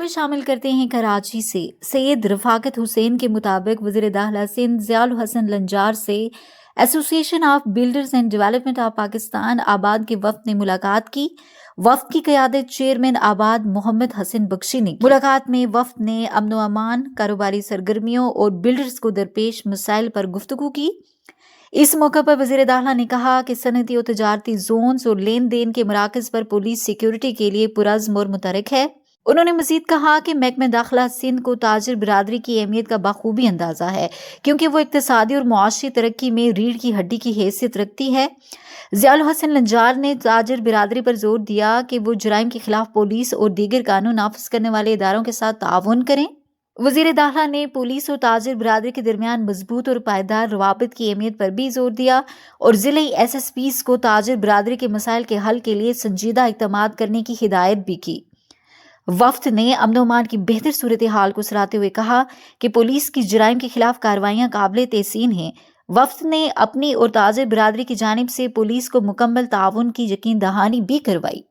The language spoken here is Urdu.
خبر شامل کرتے ہیں کراچی سے۔ سید رفاقت حسین کے مطابق وزیر داخلہ سندھ ضیاء الحسن لنجار سے ایسوسی ایشن of builders and development of Pakistan آباد کے وفد نے ملاقات کی۔ وفد کی قیادت چیئرمین آباد محمد حسن بخشی نے کی۔ ملاقات میں وفد نے امن و امان، کاروباری سرگرمیوں اور بلڈرز کو درپیش مسائل پر گفتگو کی۔ اس موقع پر وزیر داخلہ نے کہا کہ صنعتی اور تجارتی زونز اور لین دین کے مراکز پر پولیس سیکیورٹی کے لیے پرعزم اور متحرک ہے۔ انہوں نے مزید کہا کہ محکمہ داخلہ سندھ کو تاجر برادری کی اہمیت کا بخوبی اندازہ ہے، کیونکہ وہ اقتصادی اور معاشی ترقی میں ریڑھ کی ہڈی کی حیثیت رکھتی ہے۔ ضیاء الحسن لنجار نے تاجر برادری پر زور دیا کہ وہ جرائم کے خلاف پولیس اور دیگر قانون نافذ کرنے والے اداروں کے ساتھ تعاون کریں۔ وزیر داخلہ نے پولیس اور تاجر برادری کے درمیان مضبوط اور پائیدار روابط کی اہمیت پر بھی زور دیا اور ضلعی ایس ایس پیز کو تاجر برادری کے مسائل کے حل کے لیے سنجیدہ اقدامات کرنے کی ہدایت بھی کی۔ وفد نے امن و امان کی بہتر صورتحال کو سراہتے ہوئے کہا کہ پولیس کی جرائم کے خلاف کارروائیاں قابل تحسین ہیں۔ وفد نے اپنی اور تاجر برادری کی جانب سے پولیس کو مکمل تعاون کی یقین دہانی بھی کروائی۔